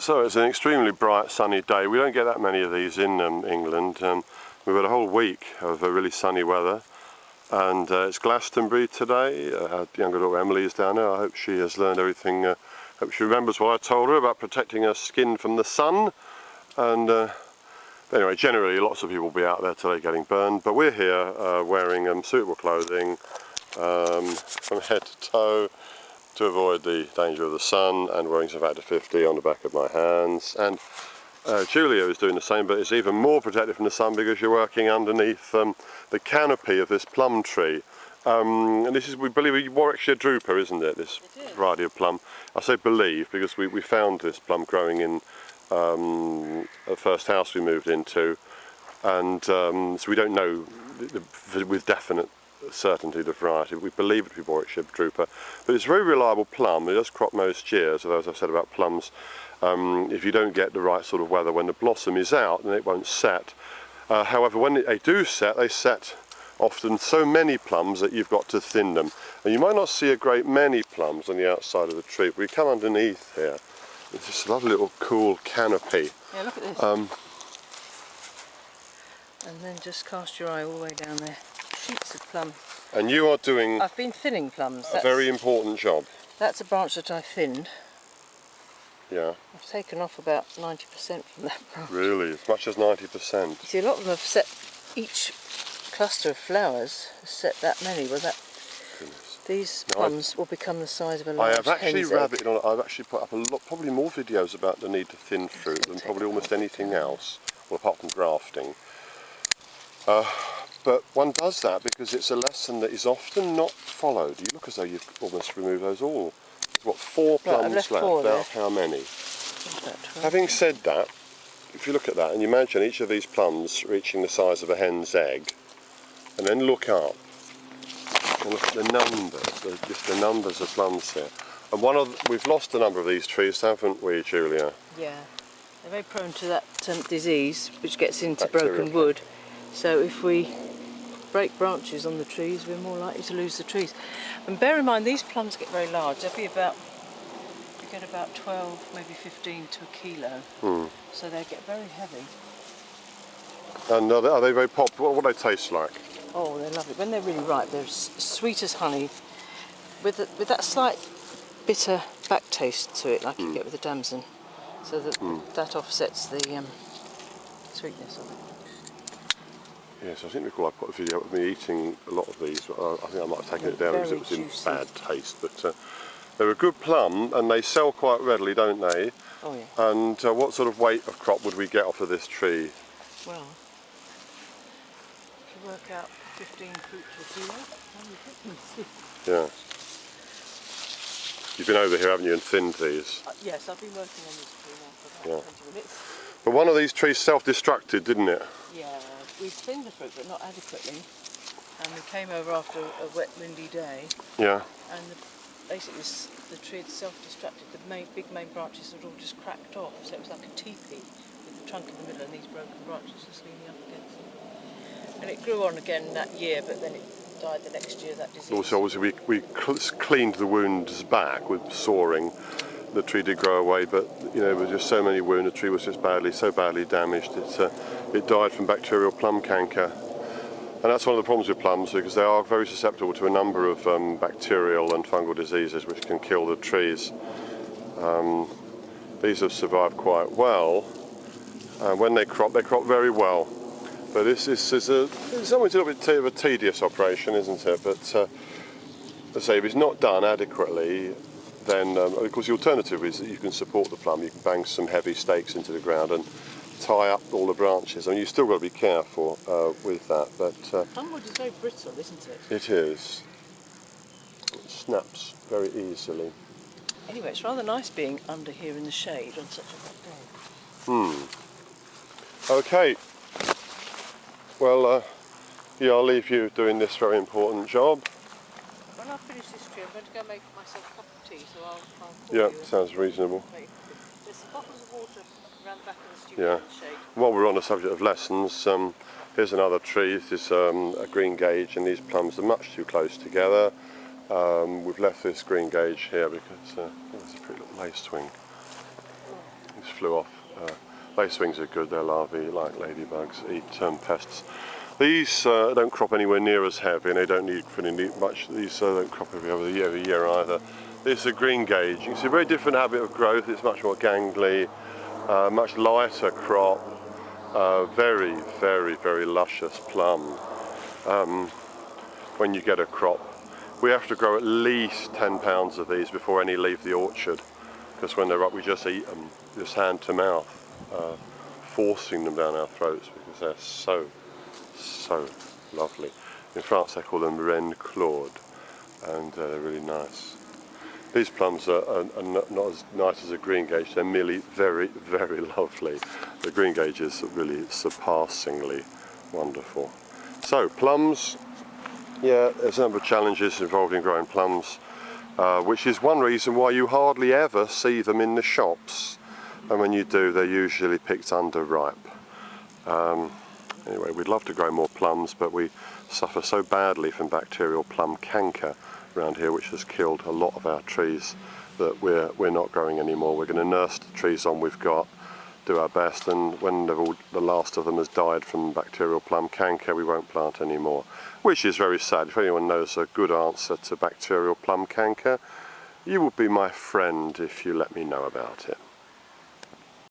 So it's an extremely bright sunny day. We don't get that many of these in England. We've had a whole week of really sunny weather, and it's Glastonbury today. Our younger daughter Emily is down there. I hope she has learned everything. Hope she remembers what I told her about protecting her skin from the sun. And anyway, generally lots of people will be out there today getting burned, but we're here wearing suitable clothing from head to toe to avoid the danger of the sun, and wearing some Factor 50 on the back of my hands. And Julia is doing the same, but it's even more protected from the sun because you're working underneath the canopy of this plum tree. And this is, we believe, a Warwickshire drooper, isn't it? This variety of plum. I say believe because we found this plum growing in the first house we moved into, and so we don't know with definite certainty the variety. We believe it to be Warwickshire drooper, but it's a very reliable plum. It does crop most years, although as I've said about plums, if you don't get the right sort of weather when the blossom is out, then it won't set. However, when they do set, they set often so many plums that you've got to thin them, and you might not see a great many plums on the outside of the tree, but we come underneath here. It's just a lovely little cool canopy. Yeah, look at this. And then just cast your eye all the way down there. Sheets of plum. And you are doing... I've been thinning plums. A very important job. That's a branch that I thinned. Yeah. I've taken off about 90% from that branch. Really? As much as 90%? You see, a lot of them have set, each cluster of flowers has set that many. Well, these plums will become the size of a large hen's egg. I've actually put up a lot, probably more videos about the need to thin fruit than probably almost anything else, well, apart from grafting. But one does that because it's a lesson that is often not followed. You look as though you've almost removed those all. There's what, 4 plums left out of how many? Having said that, if you look at that and you imagine each of these plums reaching the size of a hen's egg, and then look up and look at the numbers, just the numbers of plums here. And we've lost a number of these trees, haven't we, Julia? Yeah, they're very prone to that disease which gets into broken wood. So if we break branches on the trees, we're more likely to lose the trees. And bear in mind, these plums get very large. They'll be about, you get about 12, maybe 15 to a kilo. So they get very heavy. And are they very popular? What do they taste like? Oh, they're lovely. When they're really ripe, they're sweet as honey, with that slight bitter back taste to it, like you get with the damson. So that offsets the sweetness of it. Yes, I think recall I put a video of me eating a lot of these, but I think I might have taken it down because it was in bad taste. But they're a good plum, and they sell quite readily, don't they? Oh yeah. And what sort of weight of crop would we get off of this tree? Well, if you work out 15 fruit per kilo, yeah. You've been over here, haven't you, and thinned these? Yes, I've been working on this tree now for about 20 minutes. But one of these trees self-destructed, didn't it? Yeah. We thinned the fruit, but not adequately, and we came over after a wet, windy day. Yeah. And basically, the tree had self-destructed. The big main branches had all just cracked off, so it was like a teepee with the trunk in the middle and these broken branches just leaning up against it. And it grew on again that year, but then it died the next year. That disease. Also, obviously, we cleaned the wounds back with sawing. The tree did grow away, but you know, there were just so many wounds. The tree was just so badly damaged. It died from bacterial plum canker, and that's one of the problems with plums because they are very susceptible to a number of bacterial and fungal diseases which can kill the trees. These have survived quite well. When they crop very well. But this is it's always a little bit of a tedious operation, isn't it? But as I say, if it's not done adequately, then of course the alternative is that you can support the plum. You can bang some heavy stakes into the ground and tie up all the branches. I mean, you've still got to be careful with that. But plumwood is very brittle, isn't it? It is. It snaps very easily. Anyway, it's rather nice being under here in the shade on such a hot day. Okay. Well, yeah, I'll leave you doing this very important job. When I finish this tree, I'm going to go make myself a cup of tea, so I'll call you. Yeah, sounds reasonable. There's some bottles of water around the back of the studio in the shade. While we're on the subject of lessons, here's another tree. This is a green gage, and these plums are much too close together. We've left this green gage here because there's a pretty little lacewing. These flew off. Lacewings are good, they're larvae, like ladybugs, eat pests. These don't crop anywhere near as heavy, and they don't need much. These don't crop every year either. This is a green gauge. You can see a very different habit of growth. It's much more gangly, much lighter crop, very, very, very luscious plum. When you get a crop, we have to grow at least 10 pounds of these before any leave the orchard, because when they're up we just eat them, just hand to mouth, forcing them down our throats because they're so lovely. In France they call them Reine Claude, and they're really nice. These plums are not as nice as a green gauge, they're merely very, very lovely. The green gauge is really surpassingly wonderful. So plums, yeah, there's a number of challenges involved in growing plums, which is one reason why you hardly ever see them in the shops, and when you do they're usually picked underripe. Anyway, we'd love to grow more plums, but we suffer so badly from bacterial plum canker around here, which has killed a lot of our trees, that we're not growing anymore. We're going to nurse the trees on we've got, do our best, and when the last of them has died from bacterial plum canker, we won't plant anymore, which is very sad. If anyone knows a good answer to bacterial plum canker, you will be my friend if you let me know about it.